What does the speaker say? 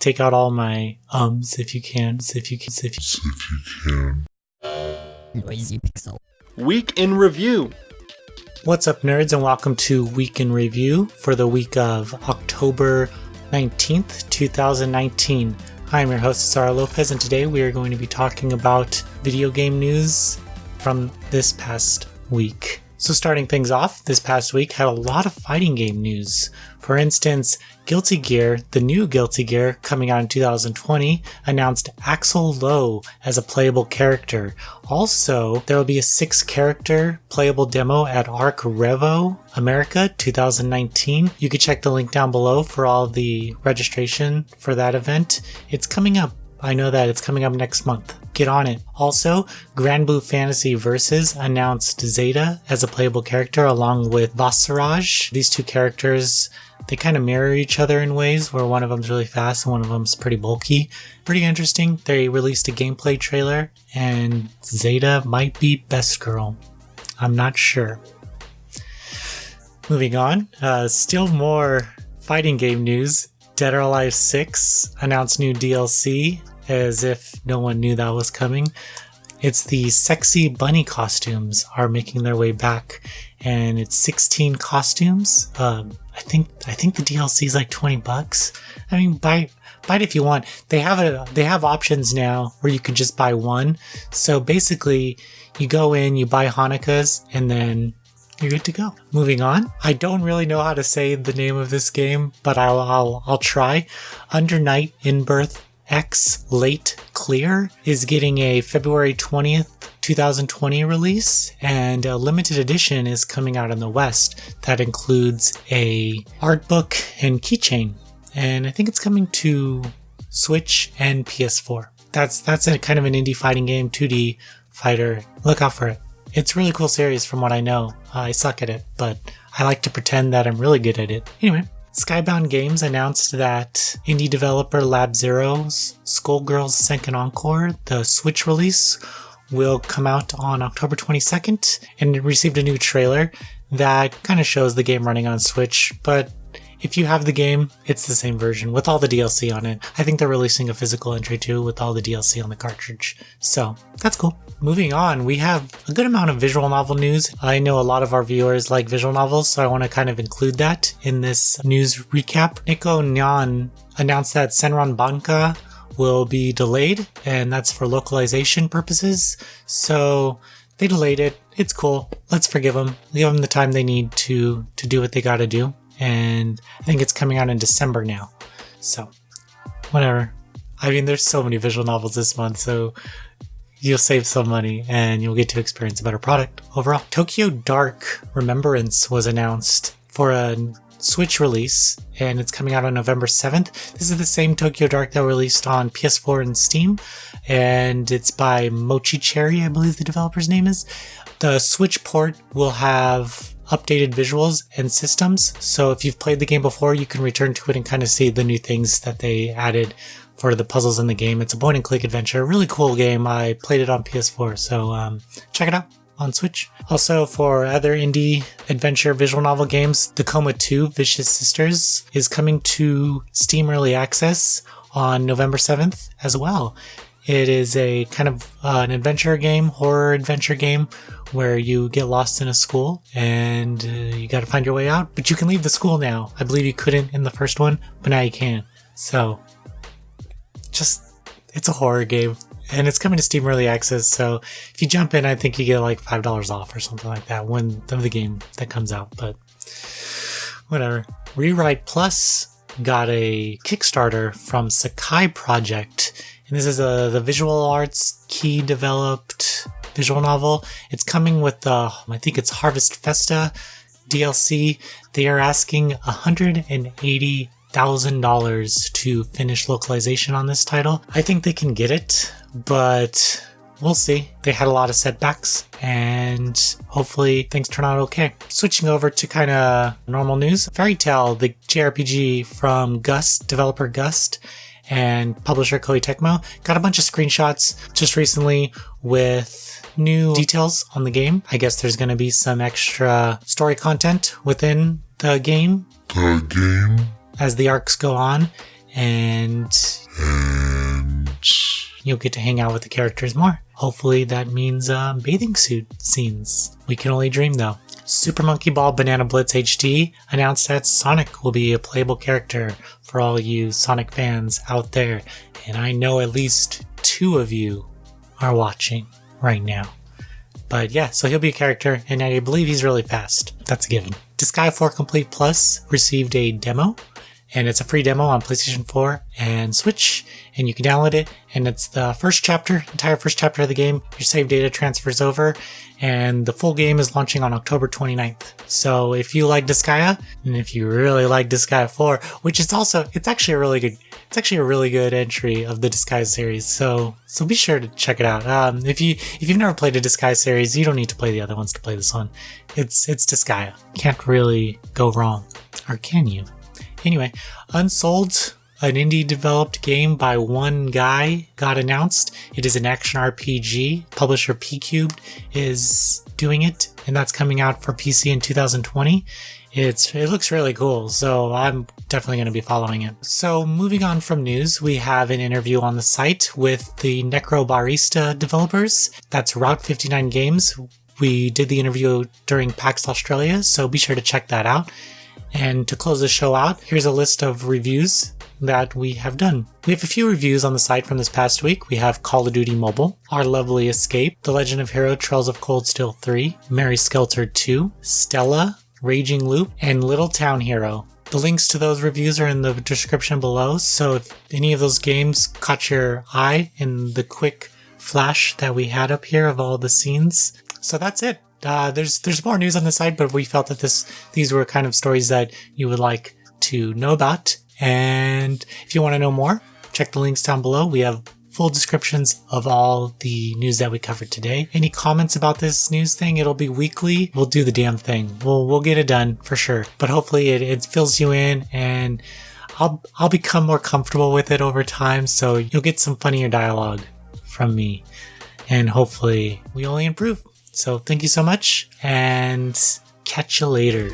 take out all my if you can. Noisy Pixel. Week in Review. What's up, nerds, and welcome to Week in Review for the week of October 19th, 2019. I'm your host, Sara Lopez, and today we are going to be talking about video game news from this past week. So starting things off, this past week had a lot of fighting game news. For instance, Guilty Gear, the new Guilty Gear coming out in 2020, announced Axel Lowe as a playable character. Also, there will be a 6-character playable demo at Arc Revo America 2019. You can check the link down below for all the registration for that event. It's coming up. I know that it's coming up next month. Get on it. Also, Grand Blue Fantasy Versus announced Zeta as a playable character along with Vasaraj. These two characters, they kind of mirror each other in ways where one of them's really fast and one of them's pretty bulky. Pretty interesting. They released a gameplay trailer and Zeta might be Best Girl. I'm not sure. Moving on, still more fighting game news. Dead or Alive 6 announced new DLC, as if no one knew that was coming. It's the sexy bunny costumes are making their way back, and it's 16 costumes. I think the DLC is like $20. I mean, buy it if you want. They have options now where you can just buy one. So basically, you go in, you buy Hanukkahs, and then you're good to go. Moving on. I don't really know how to say the name of this game, but I'll try. Under Night in Birth X Late Clear is getting a February 20th, 2020 release, and a limited edition is coming out in the West that includes a art book and keychain. And I think it's coming to Switch and PS4. That's a kind of an indie fighting game, 2D fighter. Look out for it. It's a really cool series from what I know. I suck at it, but I like to pretend that I'm really good at it. Anyway, Skybound Games announced that indie developer Lab Zero's Skullgirls Senkan Encore, the Switch release, will come out on October 22nd, and it received a new trailer that kind of shows the game running on Switch, but if you have the game, it's the same version with all the DLC on it. I think they're releasing a physical entry too with all the DLC on the cartridge. So that's cool. Moving on, we have a good amount of visual novel news. I know a lot of our viewers like visual novels, so I want to kind of include that in this news recap. Nico Nyan announced that Senran Banka will be delayed, and that's for localization purposes. So they delayed it. It's cool. Let's forgive them. Give them the time they need to do what they got to do. And I think it's coming out in December now. So, whatever. I mean, there's so many visual novels this month, so you'll save some money and you'll get to experience a better product overall. Tokyo Dark Remembrance was announced for a Switch release, and it's coming out on November 7th. This is the same Tokyo Dark that released on PS4 and Steam, and it's by Mochi Cherry, I believe the developer's name is. The Switch port will have updated visuals and systems, so if you've played the game before, you can return to it and kind of see the new things that they added for the puzzles in the game. It's a point-and-click adventure, really cool game. I played it on PS4, so check it out on Switch. Also, for other indie adventure visual novel games, Tacoma 2 Vicious Sisters is coming to Steam Early Access on November 7th as well. It is a kind of an adventure game, horror adventure game, where you get lost in a school and you got to find your way out. But you can leave the school now. I believe you couldn't in the first one, but now you can. So, it's a horror game. And it's coming to Steam Early Access, so if you jump in, I think you get like $5 off or something like that when the game that comes out. But whatever. Rewrite Plus got a Kickstarter from Sakai Project. And this is the visual arts key developed visual novel. It's coming with I think it's Harvest Festa DLC. They are asking $180,000 to finish localization on this title. I think they can get it, but we'll see. They had a lot of setbacks, and hopefully things turn out okay. Switching over to kind of normal news. Fairy Tail, the JRPG from Gust, developer Gust, and publisher Koei Tecmo, got a bunch of screenshots just recently with new details on the game. I guess there's going to be some extra story content within the game as the arcs go on, and you'll get to hang out with the characters more. Hopefully that means bathing suit scenes. We can only dream though. Super Monkey Ball Banana Blitz HD announced that Sonic will be a playable character for all you Sonic fans out there. And I know at least 2 of you are watching right now. But yeah, so he'll be a character, and I believe he's really fast. That's a given. Disgaea 4 Complete Plus received a demo, and it's a free demo on PlayStation 4 and Switch, and you can download it, and it's the entire first chapter of the game. Your save data transfers over, and the full game is launching on October 29th. So if you like Disgaea, and if you really like Disgaea 4, which is also, it's actually a really good entry of the Disgaea series, so be sure to check it out. If you've never played a Disgaea series, you don't need to play the other ones to play this one. It's Disgaea. Can't really go wrong. Or can you? Anyway, Unsouled, an indie-developed game by one guy, got announced. It is an action RPG. Publisher P-Cubed is doing it, and that's coming out for PC in 2020. It looks really cool, so I'm definitely going to be following it. So moving on from news, we have an interview on the site with the Necrobarista developers. That's Route 59 Games. We did the interview during PAX Australia, so be sure to check that out. And to close the show out, here's a list of reviews that we have done. We have a few reviews on the site from this past week. We have Call of Duty Mobile, Our Lovely Escape, The Legend of Hero Trails of Cold Steel 3, Mary Skelter 2, Stella, Raging Loop, and Little Town Hero. The links to those reviews are in the description below, so if any of those games caught your eye in the quick flash that we had up here of all the scenes. So that's it. There's more news on the site, but we felt that these were kind of stories that you would like to know about. And if you want to know more, check the links down below. We have full descriptions of all the news that we covered today. Any comments about this news thing? It'll be weekly. We'll do the damn thing. We'll get it done for sure. But hopefully it fills you in, and I'll become more comfortable with it over time. So you'll get some funnier dialogue from me, and hopefully we only improve. So thank you so much, and catch you later.